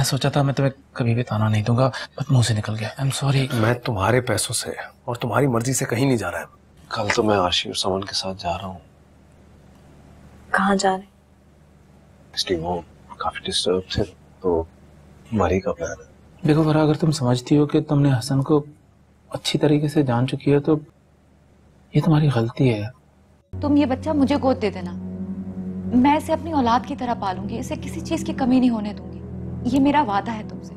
सोचा था मैं तुम्हें कभी भी ताना नहीं दूंगा, बट मुंह से निकल गया। I am sorry. मैं तुम्हारे पैसों से और तुम्हारी मर्जी से कहीं नहीं जा रहा है। कल तो मैं आशी और समन के साथ जा रहा हूँ। कहाँ जा रहे? इसलिए वो काफी डिस्टर्ब थे तो मरी का प्लान है। देखो फरा, अगर तुम समझती हो कि तुमने हसन को अच्छी तरीके से जान चुकी हो तो ये तुम्हारी गलती है। तुम ये बच्चा मुझे गोद दे देना, मैं इसे अपनी औलाद की तरह पालूंगी, इसे किसी चीज की कमी नहीं होने दूंगी। ये मेरा वादा है तुमसे।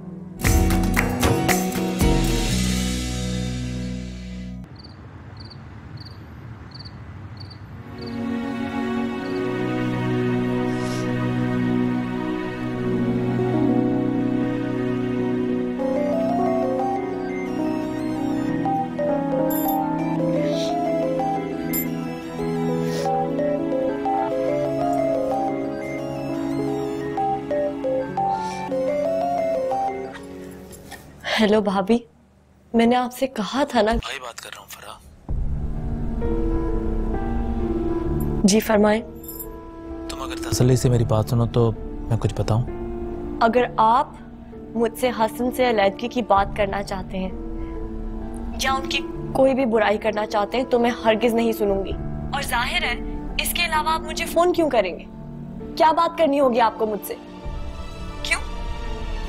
हेलो भाभी, मैंने आपसे कहा था ना। भाई बात कर रहा हूँ फरा। जी फरमाएं। तुम अगर तसल्ली से मेरी बात सुनो तो मैं कुछ बताऊं। अगर आप मुझसे हसन से अलैदगी की बात करना चाहते हैं या उनकी कोई भी बुराई करना चाहते हैं तो मैं हरगिज नहीं सुनूंगी। और जाहिर है इसके अलावा आप मुझे फोन क्यों करेंगे? क्या बात करनी होगी आपको मुझसे? क्यों?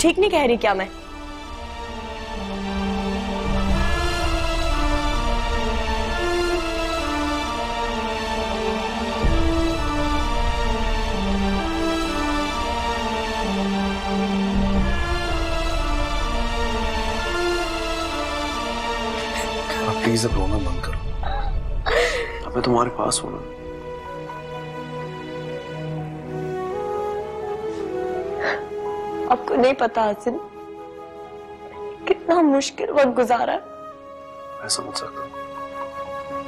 ठीक नहीं कह रही क्या मैं? प्लीज अब रोना बंद करो। अब मैं तुम्हारे पास हूं ना। आपको नहीं पता हसन कितना मुश्किल वक्त गुजारा है। मैं समझ सकता हूँ,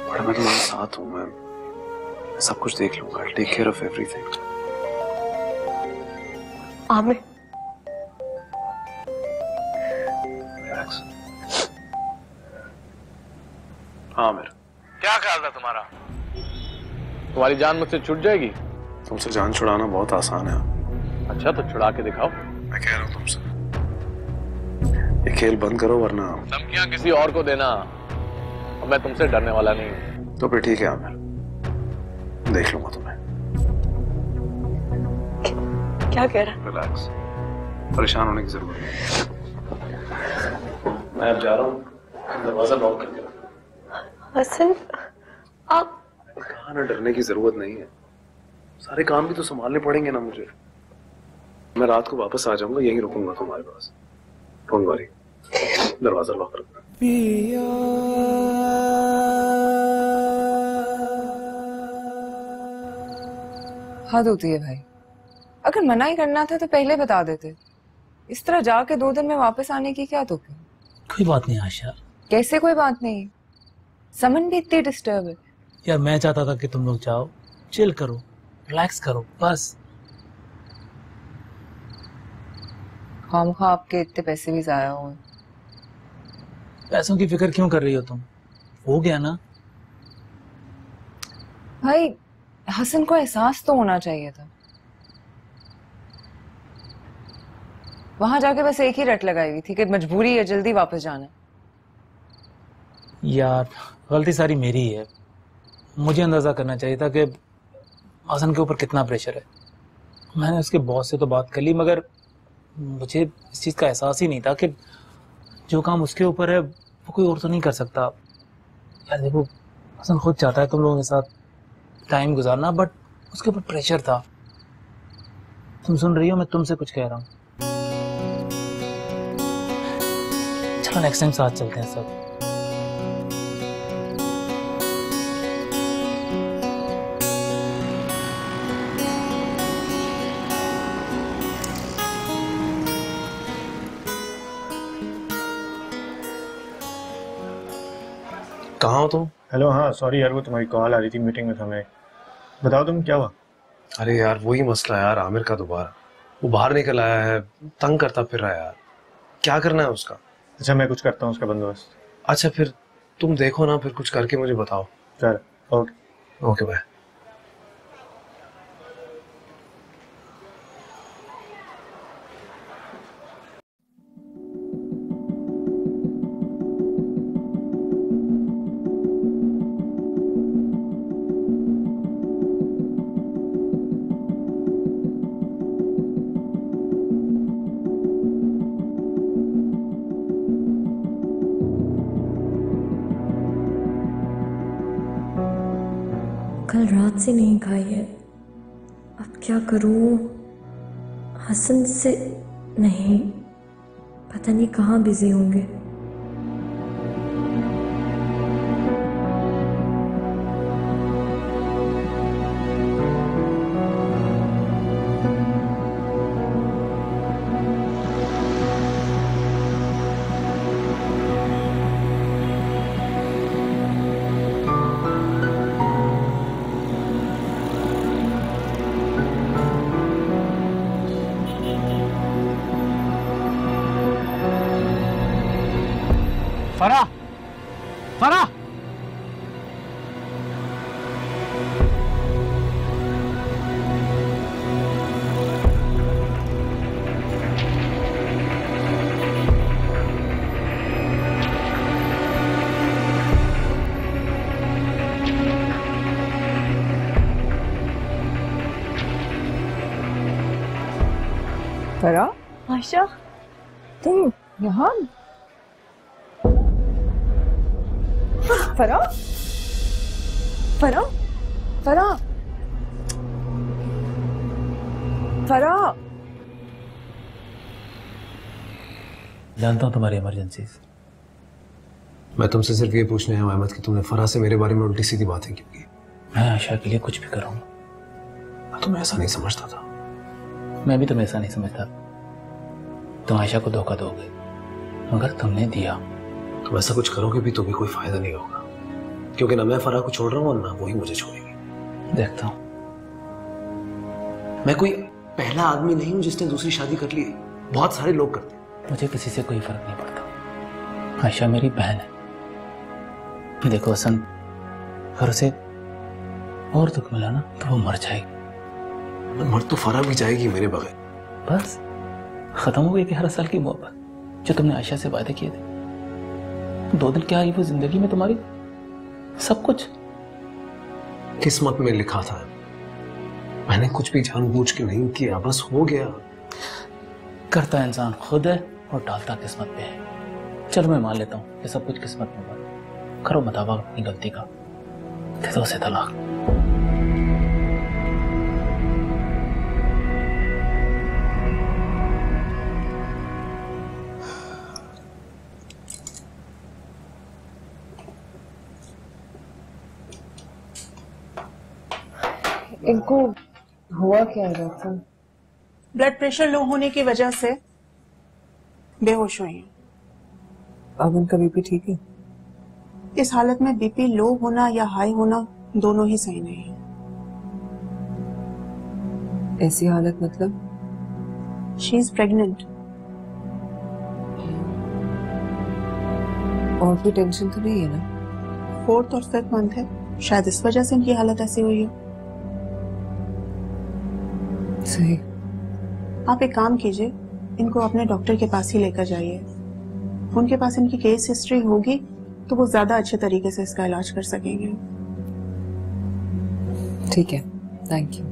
बट मैं तुम्हारे साथ हूँ। मैं सब कुछ देख लूंगा। I'll take care of everything। Aamir, Relax। Aamir, क्या ख्याल था तुम्हारा? तुम्हारी जान मुझसे छूट जाएगी? तुमसे जान छुड़ाना बहुत आसान है। अच्छा तो छुड़ा के दिखाओ। मैं कह रहा हूँ तुमसे, ये खेल बंद करो वरना। धमकियां किसी और को देना, और मैं तुमसे डरने वाला नहीं हूँ। तो फिर ठीक है आमिर, देख लूंगा तुम्हें। क्या कह रहा है? रिलैक्स, परेशान होने की जरूरत नहीं। मैं अब जा रहा हूँ, दरवाजा लॉक कर दो। हसन, आप कहा ना डरने की जरूरत नहीं है। सारे काम भी तो संभालने पड़ेंगे ना मुझे। मैं रात को वापस आ जाऊंगा, यहीं रुकूंगा तुम्हारे पास। डोंट वरी, दरवाजा लॉक रखना। हद होती है भाई, अगर मना ही करना था तो पहले बता देते। इस तरह जाके 2 दिन में वापस आने की क्या तुक है? कोई बात नहीं आशा। कैसे कोई बात नहीं? समन भी इतनी डिस्टर्ब है। यार मैं चाहता था कि तुम लोग जाओ, चिल करो, रिलैक्स करो, बस। खामखा आपके इतने पैसे भी जाया हुए। पैसों की फिक्र क्यों कर रही हो तुम? हो गया ना। भाई हसन को एहसास तो होना चाहिए था। वहां जाके बस एक ही रट लगाई हुई थी कि मजबूरी है, जल्दी वापस जाना। यार गलती सारी मेरी है। मुझे अंदाजा करना चाहिए था कि हसन के ऊपर कितना प्रेशर है। मैंने उसके बॉस से तो बात कर ली, मगर मुझे इस चीज़ का एहसास ही नहीं था कि जो काम उसके ऊपर है वो कोई और तो नहीं कर सकता। यार देखो, हसन खुद चाहता है तुम लोगों के साथ टाइम गुजारना, बट उसके ऊपर प्रेशर था। तुम सुन रही हो, मैं तुमसे कुछ कह रहा हूँ। चलो नेक्स्ट टाइम साथ चलते हैं सब। कहाँ हो तुम? हेलो। हाँ सॉरी यार, वो तुम्हारी कॉल आ रही थी, मीटिंग में था मैं। बताओ तुम, क्या हुआ? अरे यार वही मसला है यार, आमिर का दोबारा वो बाहर निकल आया है, तंग करता फिर रहा है यार। क्या करना है उसका? अच्छा मैं कुछ करता हूँ उसका बंदोबस्त। अच्छा फिर तुम देखो ना, फिर कुछ करके मुझे बताओ। चल ओके। Okay bye. कल रात से नहीं खाई है। अब क्या करूं? हसन से नहीं, पता नहीं कहाँ बिजी होंगे। फराह, फराह, फराह, आशा, तुम यहाँ? फराह, फराह, फराह, फराह। जानता हूँ तुम्हारी इमरजेंसी। मैं तुमसे सिर्फ ये पूछने आया हूं अहमद कि तुमने फराह से मेरे बारे में उल्टी सीधी बातें क्यों की? मैं आशा के लिए कुछ भी करूँगा। मैं तुम्हें ऐसा नहीं समझता था। मैं भी तुम्हें ऐसा नहीं समझता। तुम आयशा को धोखा दोगे, मगर तुमने दिया। तुम ऐसा कुछ करोगे भी तो भी कोई फायदा नहीं होगा, क्योंकि ना मैं फराह को छोड़ रहा हूँ और ना वो ही मुझे छोड़ेगी। देखता हूँ। मैं कोई पहला आदमी नहीं हूं जिसने दूसरी शादी कर ली। बहुत सारे लोग करते हैं। मुझे किसी से कोई फर्क नहीं पड़ता। आयशा मेरी बहन है। देखो हसन, अगर उसे और दुख मिला ना तो वो मर जाएगी। मर तो फराह भी जाएगी मेरे बगैर। बस खत्म हो गई 11 साल की मोहब्बत जो तुमने आयशा से वादे किए थे। 2 दिन क्या आई वो जिंदगी में तुम्हारी सब कुछ। किस्मत में लिखा था। मैंने कुछ भी जानबूझ के नहीं किया, बस हो गया। करता इंसान खुद है और डालता किस्मत पे है। चलो मैं मान लेता हूँ ये सब कुछ किस्मत में हुआ। करो मुताबिक अपनी गलती का, दे दो उसे तलाक। इनको हुआ क्या है डॉक्टर? ब्लड प्रेशर लो होने की वजह से बेहोश हुई हैं। अब उनका बीपी ठीक है? इस हालत में बीपी लो होना या हाई होना दोनों ही सही नहीं है। ऐसी हालत मतलब? She is pregnant. और कोई टेंशन तो नहीं है ना? 4th और 5th मंथ है, शायद इस वजह से इनकी हालत ऐसी हुई है। सही। आप एक काम कीजिए, इनको अपने डॉक्टर के पास ही लेकर जाइए। उनके पास इनकी केस हिस्ट्री होगी तो वो ज्यादा अच्छे तरीके से इसका इलाज कर सकेंगे। ठीक है, थैंक यू।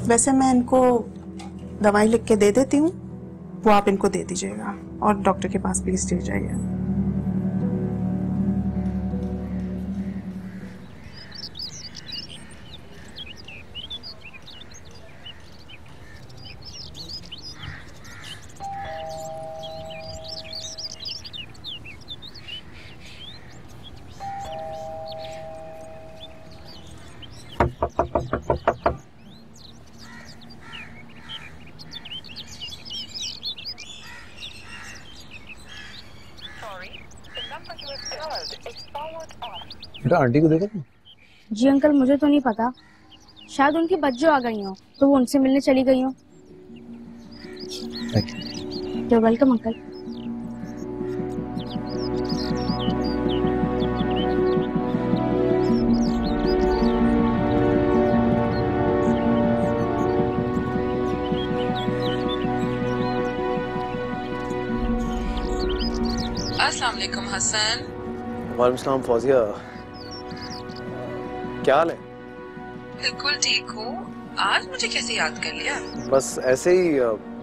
वैसे मैं इनको दवाई लिख के दे देती हूँ, वो आप इनको दे दीजिएगा और डॉक्टर के पास प्लीज ले जाइए। बेटा आंटी को देखा तुम? जी अंकल, मुझे तो नहीं पता। शायद उनकी बच्चों आ गई हो तो वो उनसे मिलने चली गई हो। You're welcome uncle. अस्सलाम वालेकुम हसन। वालेकुम सलाम फौजिया, क्या हाल है? बिल्कुल ठीक हूँ। आज मुझे कैसे याद कर लिया? बस ऐसे ही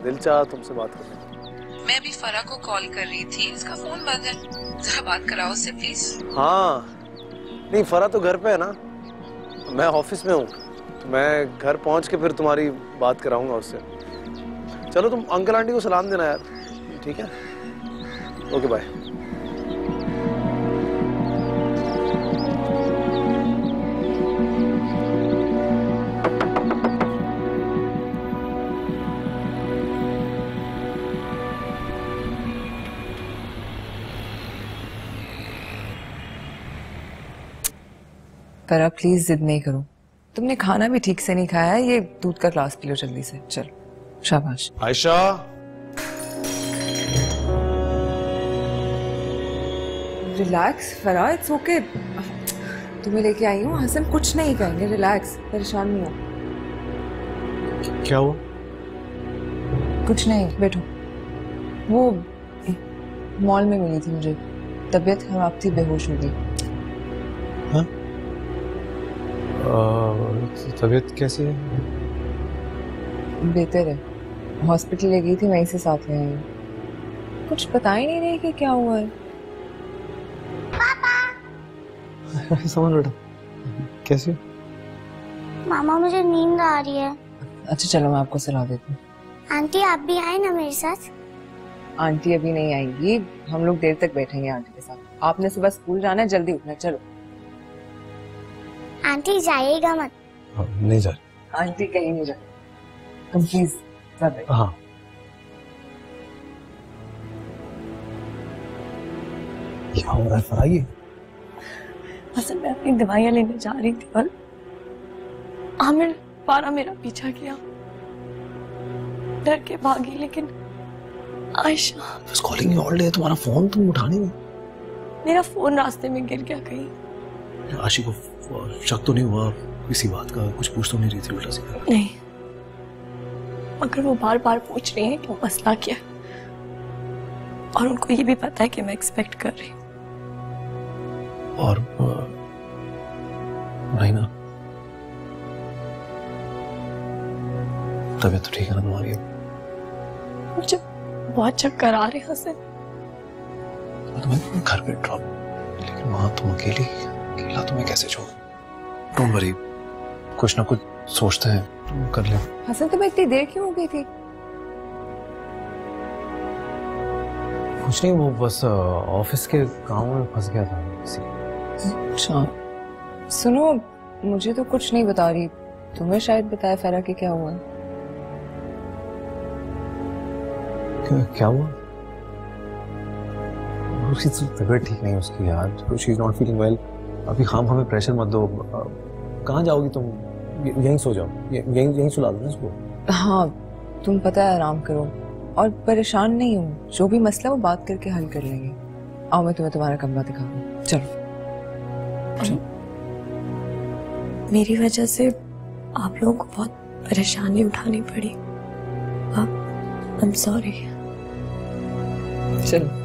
दिल चाहा तुमसे बात करने। मैं भी फरा को कॉल कर रही थी, इसका फोन बंद है। जरा बात कराओ उससे प्लीज। हाँ, नहीं फरा तो घर पे है ना, मैं ऑफिस में हूँ, मैं घर पहुँच के फिर तुम्हारी बात कराऊंगा उससे। चलो तुम अंकल आंटी को सलाम देना यार, ठीक है? Okay bye. पर प्लीज जिद नहीं करो, तुमने खाना भी ठीक से नहीं खाया है, ये दूध का ग्लास पी लो जल्दी से। चलो शाबाश। आयशा, रिलैक्स फरा, इट्स ओके। तुम्हें लेके आई हूँ, हसन कुछ नहीं कहेंगे, रिलैक्स, परेशान नहीं हो। क्या हुआ? कुछ नहीं, बैठो। वो मॉल में मिली थी मुझे, तबीयत खराब थी, बेहोश हो गई। तबीयत कैसी है? बेहतर है, हॉस्पिटल ले गई थी, वहीं से साथ ले आई हूँ। कुछ पता ही नहीं रही कि क्या हुआ है। समझ बेटा, कैसी हो? मामा मुझे नींद आ रही है। अच्छा चलो मैं आपको सलाह देती हूँ। आंटी आप भी आए ना मेरे साथ। आंटी अभी नहीं आएंगी, हम लोग देर तक बैठेंगे आंटी के साथ। आपने सुबह स्कूल जाना है, जल्दी उठना। चलो। आंटी जाइएगा मत। नहीं जा रही। आंटी कहीं नहीं जा, तुम प्लीज। हाँ क्या हो रहा है फराई? हसन मैं अपनी दवाइयां लेने जा रही थी और आमिर पारा मेरा पीछा किया, डर के भागी, लेकिन आयशा बस कॉलिंग यू ऑल डे, तुम्हारा फोन तुम उठाने में। मेरा फोन रास्ते में गिर गया कहीं। आशी को शक तो नहीं हुआ किसी बात का? कुछ पूछ तो नहीं रही थी उल्टा सीधा? नहीं, मगर वो बार बार पूछ रही है कि मसला क्या है, और उनको ये भी पता है कि मैं एक्सपेक्ट कर रही हूँ। और नहीं ना, तबीयत तो ठीक है ना तुम्हारी? मुझे बहुत चक्कर आ रहे हैं हसन। तुम्हें घर पे ड्रॉप, लेकिन वहां तुम अकेली, अकेला तुम्हें कैसे छोड़? डोंट वरी, कुछ ना कुछ सोचते हैं, तुम कर ले। हसन तुम्हें इतनी देर क्यों हो गई थी? कुछ नहीं, वो बस ऑफिस के काम में फंस गया था किसी। अच्छा सुनो, मुझे तो कुछ नहीं बता रही, तुम्हें शायद बताया फरा कि क्या हुआ। क्या हुआ? उसकी तबीयत ठीक नहीं उसकी यार, she is not feeling well. अभी खाम हमें प्रेशर मत दो। कहाँ जाओगी तुम? यहीं सो जाओ, यहीं सुला दो इसको। हाँ तुम पता है, आराम करो और परेशान नहीं हूँ, जो भी मसला वो बात करके हल कर लेंगे। आओ मैं तुम्हें तुम्हारा कमरा दिखा दूँ। चलो। मेरी वजह से आप लोगों को बहुत परेशानी उठानी पड़ी, आई एम सॉरी। चलो।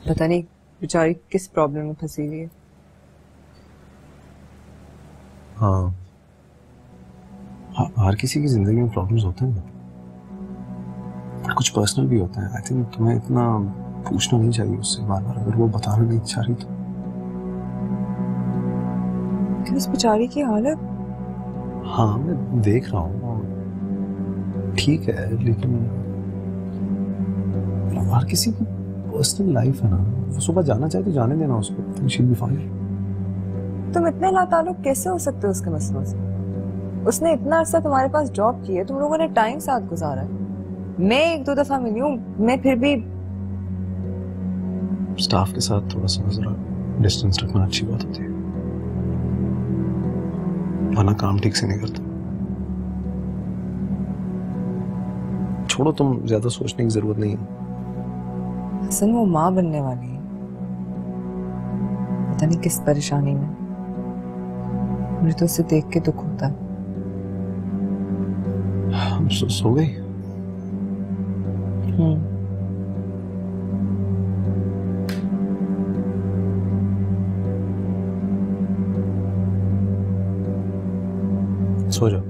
पता नहीं बेचारी किस प्रॉब्लम में फंसी हुई है। हाँ, हर किसी की जिंदगी में प्रॉब्लम्स होते हैं, कुछ पर्सनल भी होता है। आई थिंक तुम्हें इतना पूछना नहीं चाहिए उससे बार बार, अगर वो बताना नहीं चाह रही तो। इस बेचारी की हालत। हाँ मैं देख रहा हूँ, ठीक है, लेकिन हर किसी की पर्सनल लाइफ है ना। वो सुबह जाना चाहे तो जाने देना उसको, शी विल बी फाइन। तुम इतने लाताल्लुक कैसे हो सकते हो उसके मसलों से? उसने इतना अरसा तुम्हारे पास जॉब की है, तुम लोगों ने टाइम साथ गुजारा है। मैं एक दो दफा मिली हूँ, मैं फिर भी। स्टाफ के साथ थोड़ा सा जरा डिस्टेंस रखना अच्छी बात होती है। वरना काम ठीक से नहीं करता। छोड़ो, तुम ज्यादा सोचने की जरूरत नहीं है। हसन वो माँ बनने वाली है, पता नहीं किस परेशानी में। मुझे तो उसे देख के दुख होता है। हम सो गई? सो जाओ।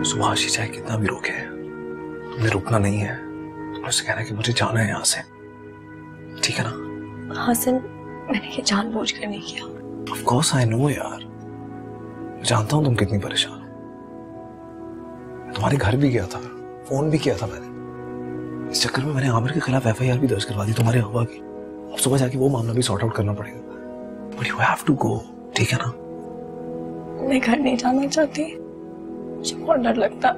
सुभाष चाहे कितना भी रोके, तुम्हें रुकना नहीं है। तुम्हें उससे कहना है कि मुझे जाना है यहाँ से, ठीक है ना? हसन, मैंने ये जानबूझ कर नहीं किया। Of course I know यार, जानता हूँ तुम कितनी परेशान हो। तुम्हारे घर भी गया था, फोन भी किया था मैंने। इस चक्कर में मैंने आमिर के खिलाफ FIR भी दर्ज करवा दी तुम्हारे हवा की। अब सुबह जाके वो मामला भी सॉर्ट आउट करना पड़ेगा। But you have to go, ठीक है ना? मैं घर नहीं जाना चाहती, मुझे बहुत डर लगता।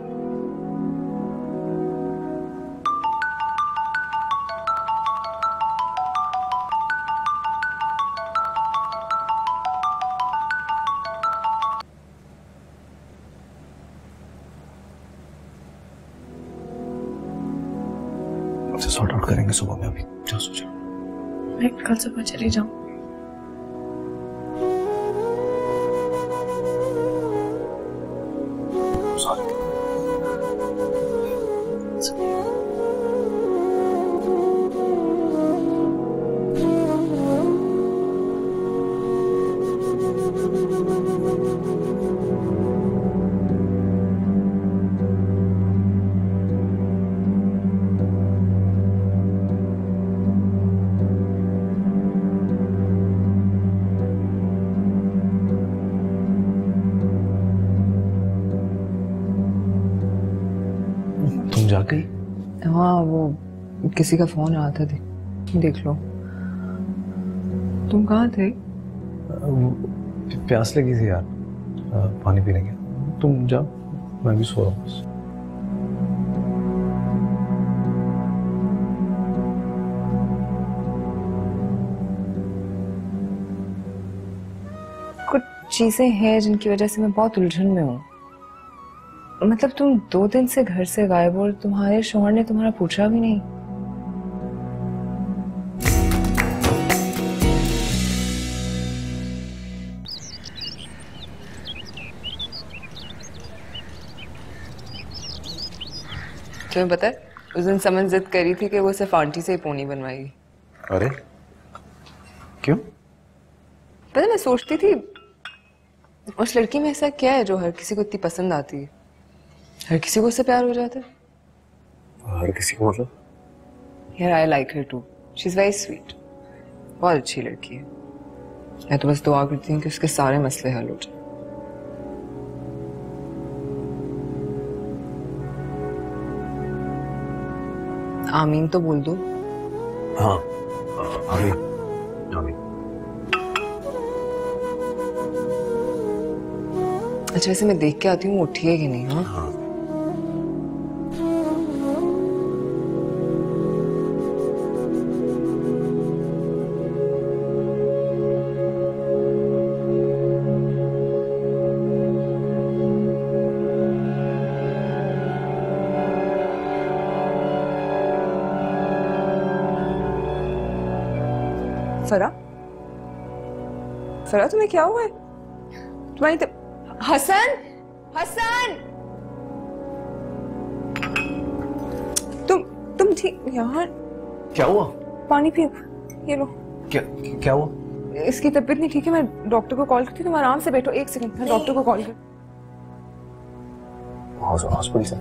उसे सॉर्ट आउट करेंगे सुबह में। अभी जाओ सो जाओ। मैं कल सुबह चली जाऊँ। तुम जा गई? हाँ, वो किसी का फोन आया था, देख लो। तुम कहाँ थे? प्यास लगी थी यार, पानी पीने गया। तुम जाओ, मैं भी सो रहा हूँ बस। कुछ चीजें हैं जिनकी वजह से मैं बहुत उलझन में हूँ। मतलब तुम 2 दिन से घर से गायब हो और तुम्हारे शौहर ने तुम्हारा पूछा भी नहीं। तुम्हें पता है उस दिन समन जिद करी थी कि वो सिर्फ आंटी से ही पोनी बनवाएगी। अरे क्यों? पता है, मैं सोचती थी उस लड़की में ऐसा क्या है जो हर किसी को इतनी पसंद आती है, हर किसी को उससे प्यार हो जाता है। हर किसी को मतलब? यार I like her too, she is very sweet, बहुत अच्छी लड़की है। मैं तो बस दुआ करती हूँ कि उसके सारे मसले हल हो जाए। आमीन तो बोल दो। हाँ आमीन आमीन। अच्छा वैसे मैं देख के आती हूँ उठिए कि नहीं। हाँ फरा, फरा तुम्हें क्या हुआ है? तुम्हारी हसन, हसन, तुम ठीक? यार क्या हुआ? पानी पियो, ये लो। क्या हुआ? इसकी तबीयत नहीं ठीक है, मैं डॉक्टर को कॉल करती हूँ। तुम आराम से बैठो, 1 सेकंड, मैं डॉक्टर को कॉल कर। हॉस्पिटल से?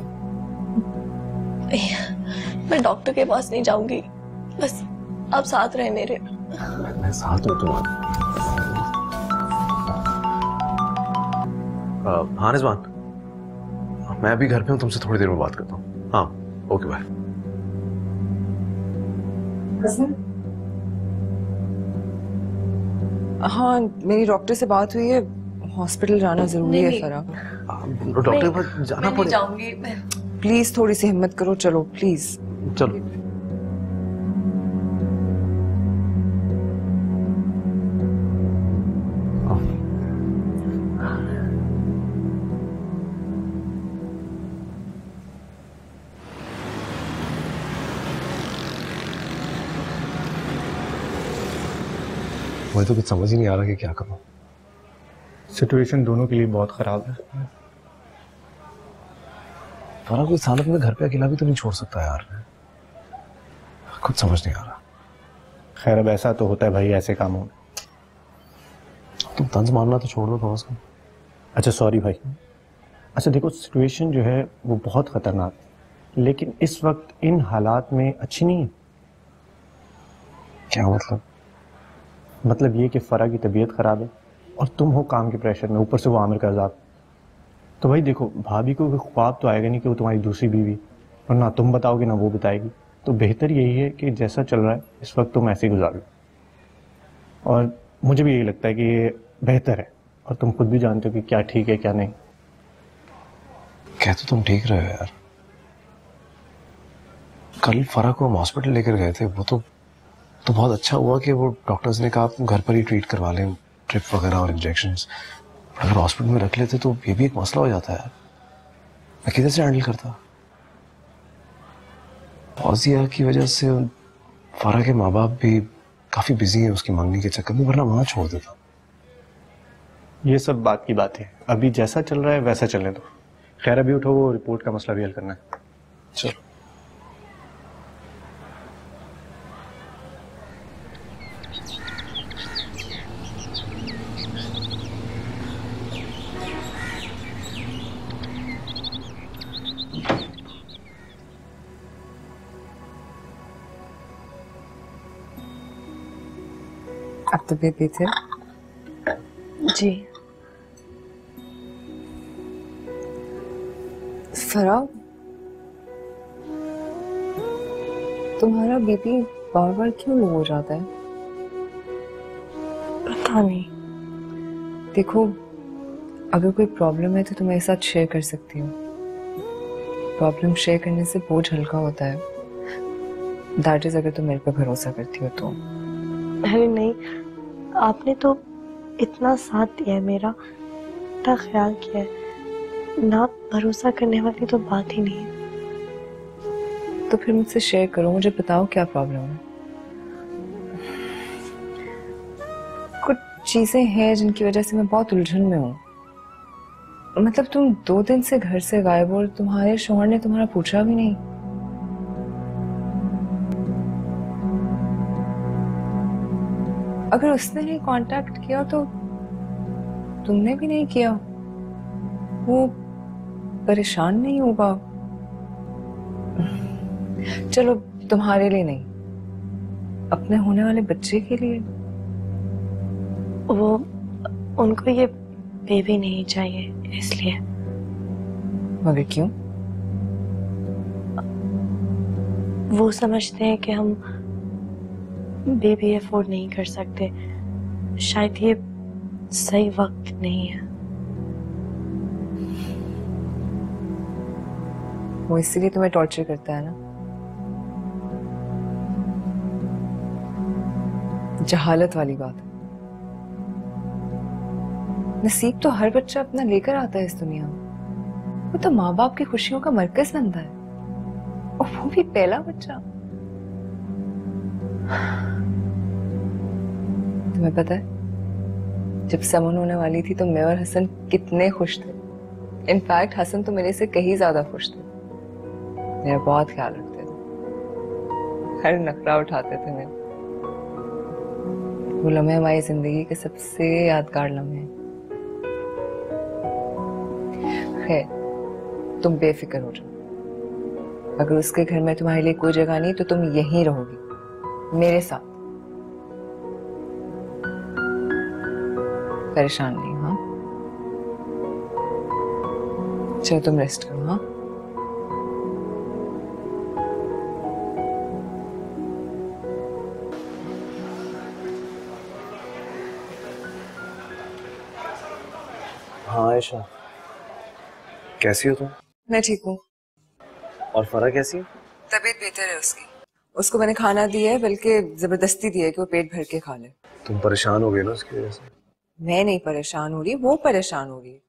मैं डॉक्टर के पास नहीं जाऊंगी, बस आप साथ रहे मेरे। मैं साथ हूँ तुम्हारे। हाँ रिजवान, मैं अभी घर पे हूँ, तुमसे थोड़ी देर में बात करता हूँ। हाँ ओके बाय। हाँ मेरी डॉक्टर से बात हुई है, हॉस्पिटल जाना जरूरी है फरा। डॉक्टर के पास जाना पड़ेगा। जाऊंगी मैं। प्लीज थोड़ी सी हिम्मत करो, चलो प्लीज। चलो। मुझे तो कुछ समझ ही नहीं आ रहा कि क्या करूं। सिचुएशन दोनों के लिए बहुत खराब है। फरा को इस हालत में घर पे अकेला भी तो नहीं छोड़ सकता यार, कुछ समझ नहीं आ रहा। खैर अब ऐसा तो होता है भाई ऐसे कामों में। तुम तंज मारना तो छोड़ दो थोड़ा सा। अच्छा सॉरी भाई। अच्छा देखो सिचुएशन जो है वो बहुत खतरनाक है, लेकिन इस वक्त इन हालात में अच्छी नहीं है। क्या मतलब? मतलब ये कि फरा की तबीयत खराब है और तुम हो काम के प्रेशर में, ऊपर से वो आमिर का अज़ाब। तो भाई देखो भाभी को ख्वाब तो आएगा नहीं कि वो तुम्हारी दूसरी बीवी, और ना तुम बताओगे ना वो बताएगी। तो बेहतर यही है कि जैसा चल रहा है इस वक्त तुम ऐसे ही गुजार लो, और मुझे भी यही लगता है कि ये बेहतर है, और तुम खुद भी जानते हो कि क्या ठीक है क्या नहीं। कह तो तुम ठीक रहे हो यार। कल फरा को हम हॉस्पिटल लेकर गए थे, वो तो बहुत अच्छा हुआ कि वो डॉक्टर्स ने कहा आप घर पर ही ट्रीट करवा लें, ट्रिप वगैरह और इंजेक्शंस। अगर हॉस्पिटल में रख लेते तो ये भी एक मसला हो जाता है। मैं किधर से हैंडल करता? फौजिया की वजह से फरा के माँ बाप भी काफी बिजी हैं उसकी मंगनी के चक्कर में, वरना वहां छोड़ देता। ये सब बात की बात है, अभी जैसा चल रहा है वैसा चलने दो। खैर अभी उठो, वो रिपोर्ट का मसला भी हल करना है। चलो। अब तबीयत भी थे जी। फरा तुम्हारा बीपी बार बार क्यों लो हो जाता है? पता नहीं। देखो अगर कोई प्रॉब्लम है तो तुम मेरे साथ शेयर कर सकती हो। प्रॉब्लम शेयर करने से बोझ हल्का होता है। दैट इज अगर तुम मेरे पे भरोसा करती हो तो। अरे नहीं, आपने तो इतना साथ दिया है मेरा, इतना ख्याल किया है, ना भरोसा करने वाली तो बात ही नहीं है। तो फिर मुझसे शेयर करो, मुझे बताओ क्या प्रॉब्लम है। कुछ चीजें हैं जिनकी वजह से मैं बहुत उलझन में हूँ। मतलब तुम 2 दिन से घर से गायब हो और तुम्हारे शौहर ने तुम्हारा पूछा भी नहीं। अगर उसने नहीं कांटेक्ट किया तो तुमने भी नहीं किया, वो परेशान नहीं होगा? चलो तुम्हारे लिए नहीं, अपने होने वाले बच्चे के लिए। वो उनको ये बेबी नहीं चाहिए इसलिए। मगर क्यों? वो समझते हैं कि हम बेबी अफोर्ड नहीं कर सकते, शायद ये सही वक्त नहीं है। वो इसीलिए तुम्हें टॉर्चर करता है ना? जहालत वाली बात है। नसीब तो हर बच्चा अपना लेकर आता है इस दुनिया में। वो तो माँ बाप की खुशियों का मरकज बनता है, और वो भी पहला बच्चा। तुम्हें पता है, जब समन होने वाली थी तो मैं और हसन कितने खुश थे। इनफैक्ट हसन तो मेरे से कहीं ज्यादा खुश थे, मेरा बहुत ख्याल रखते थे, हर नखरा उठाते थे मेरे। वो लम्हे हमारी जिंदगी के सबसे यादगार लम्हे हैं। खैर, तुम बेफिक्र हो जाओ। अगर उसके घर में तुम्हारे लिए कोई जगह नहीं तो तुम यहीं रहोगी मेरे साथ। परेशान नहीं हो? हाँ, चलो तुम रेस्ट करो। हाँ, हाँ आयशा, कैसी हो तुम? मैं ठीक हूँ। और फरा कैसी है? तबीयत बेहतर है उसकी। उसको मैंने खाना दिया है, बल्कि जबरदस्ती दिया है कि वो पेट भर के खा ले। तुम परेशान हो गए ना उसकी वजह से? मैं नहीं परेशान हो रही, वो परेशान हो रही है।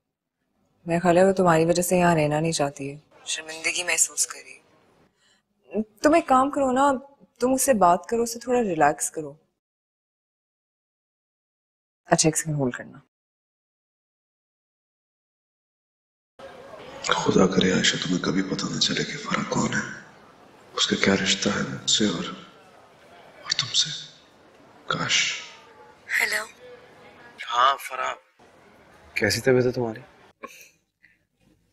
मेरा ख्याल है वो तुम्हारी वजह से यहाँ रहना नहीं चाहती है, शर्मिंदगी महसूस कर रही है। तुम एक काम करो ना, तुम उससे बात करो, उससे थोड़ा रिलैक्स करो। अच्छा, एक सेकंड होल्ड करना। खुदा करे आयशा तुम्हें कभी पता न चले कि फरा कौन है, उसका क्या रिश्ता है मुझसे और तुमसे। काश। हेलो। हाँ फरा, कैसी तबीयत है तुम्हारी?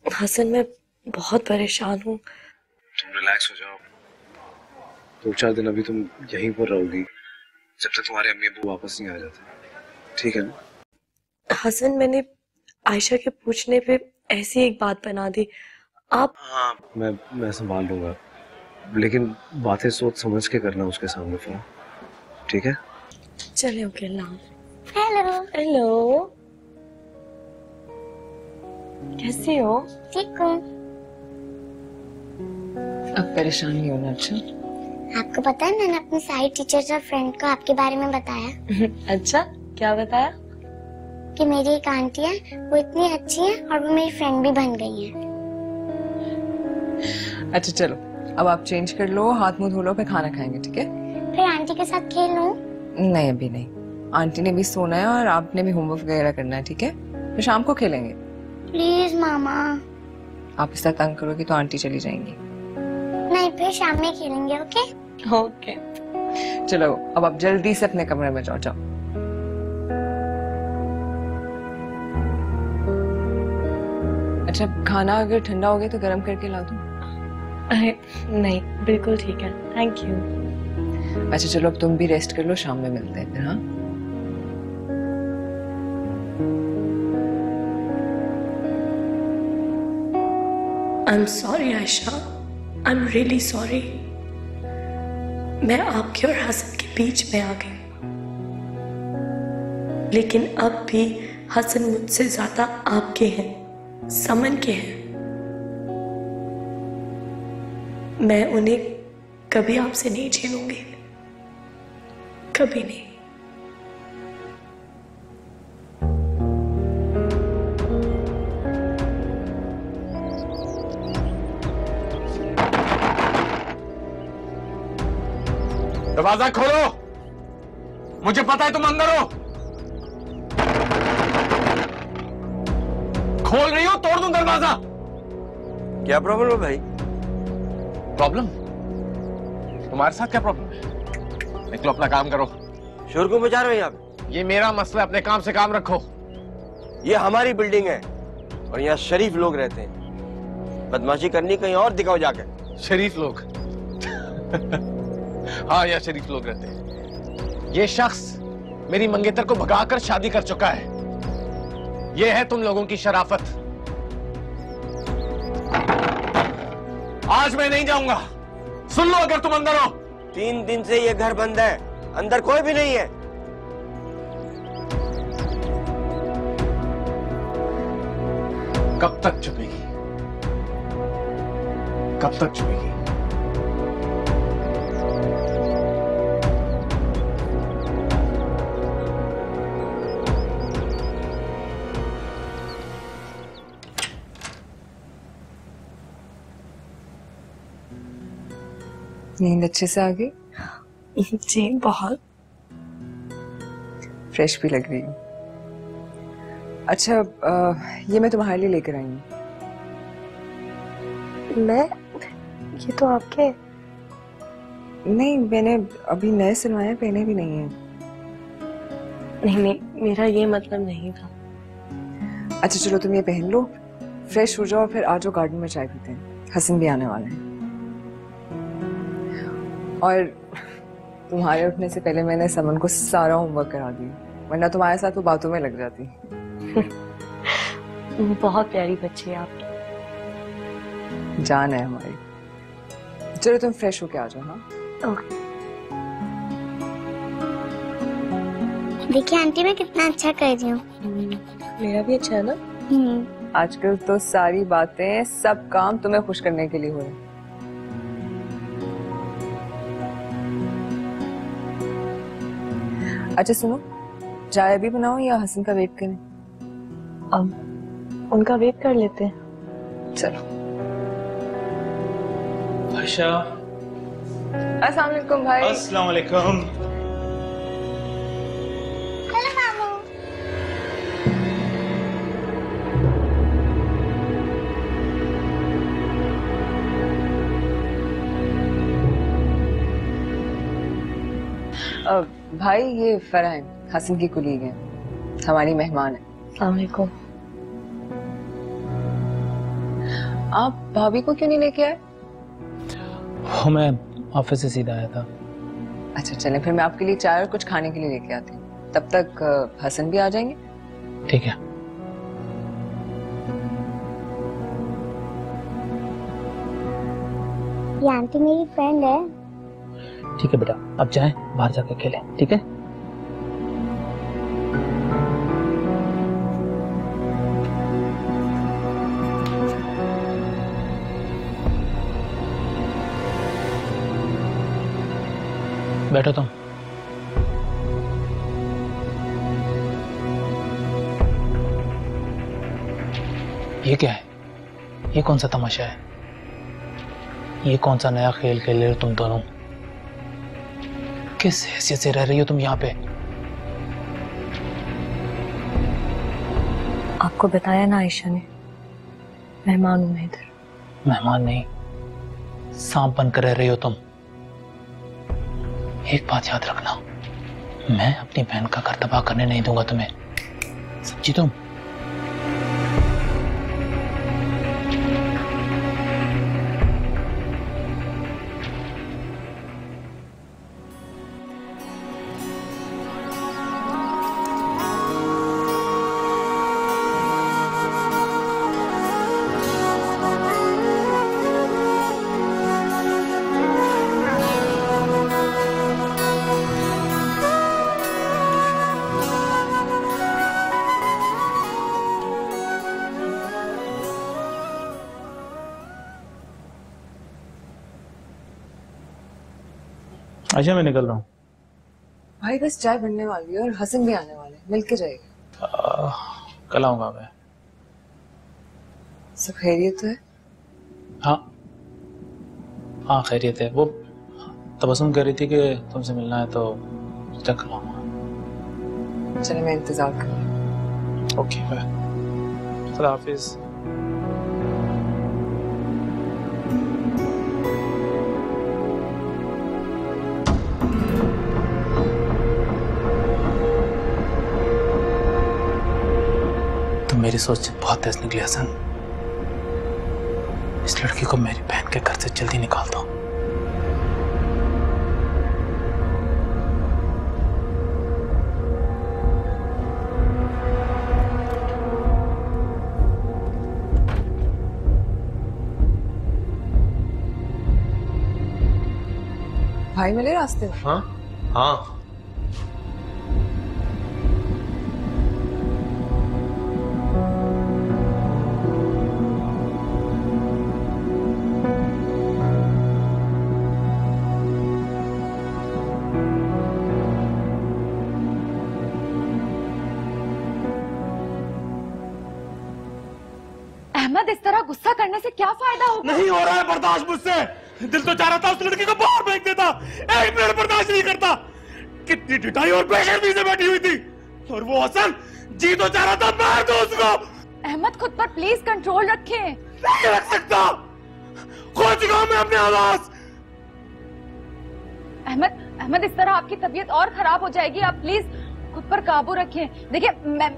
हसन, मैं बहुत परेशान हूँ। तुम रिलैक्स हो जाओ, 2-4 दिन अभी तुम यहीं पर रहोगी जब तक तुम्हारे अम्मी अब्बू वापस नहीं आ जाते, ठीक है ना? हसन, मैंने आयशा के पूछने पे ऐसी एक बात बना दी। आप हाँ, मैं संभाल लूंगा, लेकिन बातें सोच समझ के करना उसके सामने फरा, ठीक है? चले, ओके ना। हेलो। हेलो, कैसी हो? ठीक हूँ। अब परेशान नहीं होना। अच्छा, आपको पता है मैंने अपनी सारी टीचर्स और फ्रेंड को आपके बारे में बताया। अच्छा, क्या बताया? कि मेरी एक आंटी है, वो इतनी अच्छी है और वो मेरी फ्रेंड भी बन गई है। अच्छा चलो, अब आप चेंज कर लो, हाथ मुंह धो लो, फिर खाना खाएंगे, ठीक है? फिर आंटी के साथ खेल लूं? नहीं, अभी नहीं। आंटी ने भी सोना है और आपने भी होमवर्क वगैरह करना है, ठीक है? फिर शाम को खेलेंगे। प्लीज मामा। आप इस तरह तंग करोगी तो आंटी चली जाएंगी। नहीं, फिर शाम में खेलेंगे। Okay okay. चलो, अब आप जल्दी से अपने कमरे में जाओ। अच्छा, खाना अगर ठंडा हो गया तो गर्म करके ला दूं? अरे नहीं, बिल्कुल ठीक है, थैंक यू। अच्छा चलो, अब तुम भी रेस्ट कर लो, शाम में मिलते हैं फिर। हाँ, I am sorry Ayesha, I am really sorry. मैं आपके और हसन के बीच में आ गई, लेकिन अब भी हसन मुझसे ज्यादा आपके हैं, समन के हैं। मैं उन्हें कभी आपसे नहीं छीनूंगी, कभी नहीं। दरवाजा खोलो, मुझे पता है तुम अंदर हो। खोल रही हो, तोड़ दूं दरवाजा। क्या प्रॉब्लम है भाई? प्रॉब्लम? तुम्हारे साथ क्या प्रॉब्लम है? निकलो, अपना काम करो। शोर क्यों मचा रहे हो यहाँ पे? ये मेरा मसला, अपने काम से काम रखो। ये हमारी बिल्डिंग है और यहाँ शरीफ लोग रहते हैं। बदमाशी करनी कहीं और दिखाओ जाकर। शरीफ लोग? हाँ, यहाँ शरीफ लोग रहते हैं। ये शख्स मेरी मंगेतर को भगाकर शादी कर चुका है। ये है तुम लोगों की शराफत। आज मैं नहीं जाऊंगा। सुन लो, अगर तुम अंदर हो। 3 दिन से ये घर बंद है, अंदर कोई भी नहीं है। कब तक चुपेगी? कब तक चुपेगी? नींद अच्छे से आ गई? जी बहुत। फ्रेश भी लग रही हूँ। अच्छा, ये मैं तुम्हारे लिए लेकर आई हूँ। मैं? ये तो आपके। नहीं, मैंने अभी नए सिलवाए, पहने भी नहीं है। नहीं, मेरा ये मतलब नहीं था। अच्छा चलो, तुम ये पहन लो, फ्रेश हो जाओ और फिर आ जाओ, गार्डन में चाय पीते हैं। हसन भी आने वाले हैं। और तुम्हारे उठने से पहले मैंने समन को सारा होमवर्क करा दिया, वरना तुम्हारे साथ वो बातों में लग जाती। बहुत प्यारी बच्ची है आपकी। जान है हमारी। चलो तुम फ्रेश होके आ जाओ। हाँ ओके। देखिए आंटी, मैं कितना अच्छा कर रही हूँ। मेरा भी अच्छा है ना? आजकल तो सारी बातें, सब काम तुम्हें खुश करने के लिए हो रहे हैं। अच्छा सुनो, चाय अभी बनाओ या हसन का वेट करें? अब उनका वेट कर लेते हैं। चलो। आयशा। अस्सलाम वालेकुम भाई। अस्सलाम वालेकुम। हेलो मामू। भाई ये फरह है, हसन की कुलीग है, हमारी मेहमान है। अस्सलाम वालेकुम। आप भाभी को क्यों नहीं लेके आए? वो मैं ऑफिस से सीधा आया था। अच्छा चलें, फिर मैं आपके लिए चाय और कुछ खाने के लिए लेके आती हूँ। तब तक हसन भी आ जाएंगे। ठीक है। ये आंटी मेरी फ्रेंड है। ठीक है बेटा, अब जाएं, बाहर जाकर खेलें। ठीक है? बैठो तुम। ये क्या है? ये कौन सा तमाशा है? ये कौन सा नया खेल खेल रहे हो तुम दोनों? किस हैसियत से रह रही हो तुम यहाँ पे? आपको बताया ना आयशा ने, मेहमान हूं मैं इधर। मेहमान नहीं, सांप बनकर रह रही हो तुम। एक बात याद रखना, मैं अपनी बहन का घर तबाह करने नहीं दूंगा तुम्हें, समझी तुम? अच्छा, मैं निकल रहा हूँ। भाई बस चाय बनने वाली है और हसन भी आने वाले हैं, मिलके जाएगा। कल आऊंगा मैं। सब खैरियत है? हाँ हाँ, खैरियत है। वो तबस्सुम कह रही थी कि तुमसे मिलना है तो चक लाऊंगा। चले मैं इंतजार करूँ। Okay bye. खुदा हाफिज। तुम मेरी सोच से बहुत तेज निकली हसन। इस लड़की को मेरी बहन के घर से जल्दी निकाल दो। भाई मिले रास्ते में? हाँ हाँ। अहमद, इस तरह गुस्सा करने से क्या फायदा होगा? नहीं हो रहा है बर्दाश्त मुझसे। दिल तो चाह रहा था उस लड़की को बाहर फेंक देता, एक मिनट बर्दाश्त नहीं करता। कितनी ढिठाई और बेशर्मी से बैठी हुई थी, और वो हसन जी तो चाह रहा था मार दो उसको। अहमद, खुद पर प्लीज कंट्रोल रखें। नहीं रख सकता, खो चुका हूं मैं अपने आवाज। अहमद, इस तरह आपकी तबीयत और खराब हो जाएगी। आप प्लीज खुद पर काबू रखें। देखिए,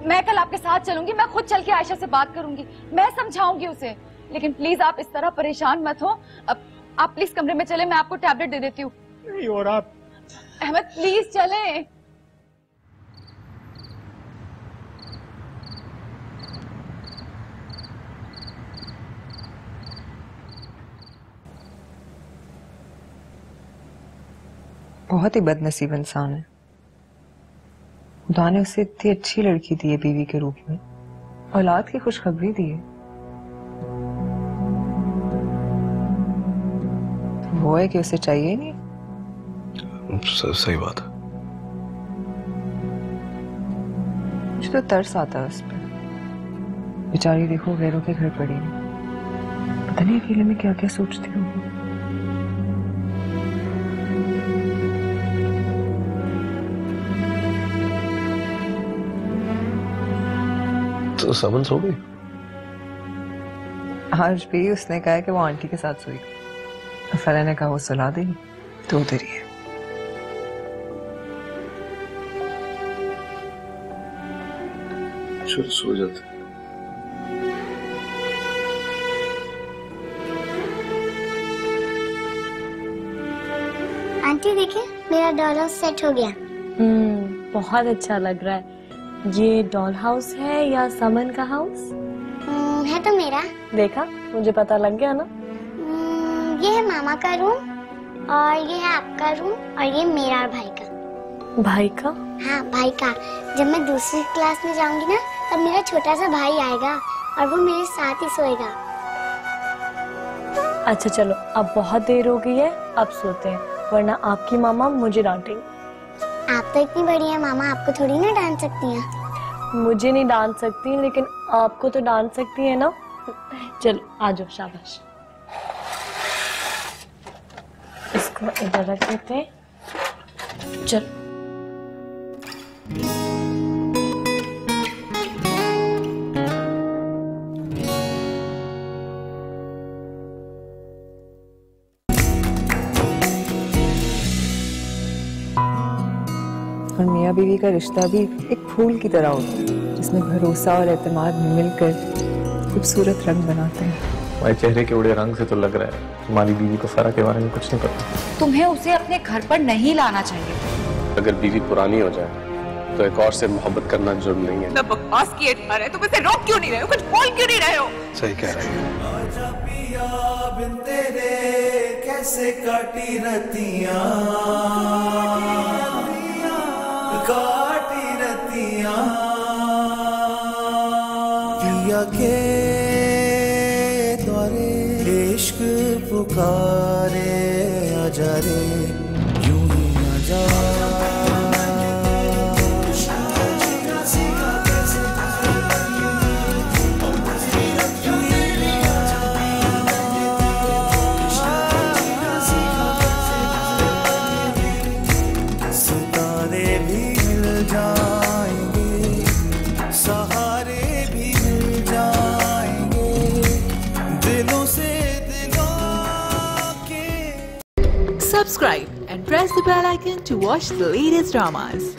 मैं कल आपके साथ चलूंगी। मैं खुद चल के आयशा से बात करूंगी, मैं समझाऊंगी उसे। लेकिन प्लीज आप इस तरह परेशान मत हो। आप प्लीज कमरे में चले, मैं आपको टैबलेट दे देती हूँ। नहीं हो रहा। अहमद प्लीज चलें। बहुत ही बदनसीब इंसान है। खुदा ने उसे इतनी अच्छी लड़की दी है बीवी के रूप में, औलाद की खुशखबरी दी है। वो है कि उसे चाहिए ही नहीं। सही बात है। मुझे तो तरस आता है उस पर। बेचारी देखो, गैरों के घर पड़ी है, पता नहीं अकेले में क्या क्या सोचती होगी। तो समन सो गई? आज भी उसने कहा कि वो आंटी के साथ सोई। फला ने कहा वो सुला देगी, तो उधर ही है। चलो सो जाते। आंटी देखिए, मेरा डॉल हाउस सेट हो गया। बहुत अच्छा लग रहा है। ये डॉल हाउस है या समन का हाउस? है तो मेरा। देखा, मुझे पता लग गया ना। ये है मामा का रूम, और ये है आपका रूम, और ये मेरा और भाई का। भाई का? हाँ भाई का। जब मैं दूसरी क्लास में जाऊंगी ना, तब मेरा छोटा सा भाई आएगा और वो मेरे साथ ही सोएगा। अच्छा चलो, अब बहुत देर हो गई है, अब सोते हैं, वरना आपकी मामा मुझे डांटेंगे। आप तो इतनी बड़ी है, मामा आपको थोड़ी ना डांट सकती हैं। मुझे नहीं डांट सकती, लेकिन आपको तो डांट सकती है ना। चलो आ जाओ, शाबाश। इसको इधर रख देते हैं। चलो। और मियाँ बीवी का रिश्ता भी एक फूल की तरह होता है, जिसमें भरोसा और एतमाद मिलकर खूबसूरत रंग बनाते हैं। तुम्हारे चेहरे के उड़े रंग से तो लग रहा है तुम्हारी बीवी को फरा के बारे में कुछ नहीं पता। तुम्हें उसे अपने घर पर नहीं लाना चाहिए। अगर बीवी पुरानी हो जाए तो एक और से मोहब्बत करना जुर्म नहीं है। ना बकवास किए जा रहे, तुम इसे रोक क्यों नहीं रहे हो? कुछ बोल क्यों नहीं रहे हो? सही कह रहे बिन तेरे कैसे काटी रतियां, काटी रतियां, पिया के द्वारे इश्क पुकारे, आजा रे यूं ही न जा। subscribe and press the bell icon to watch the latest dramas.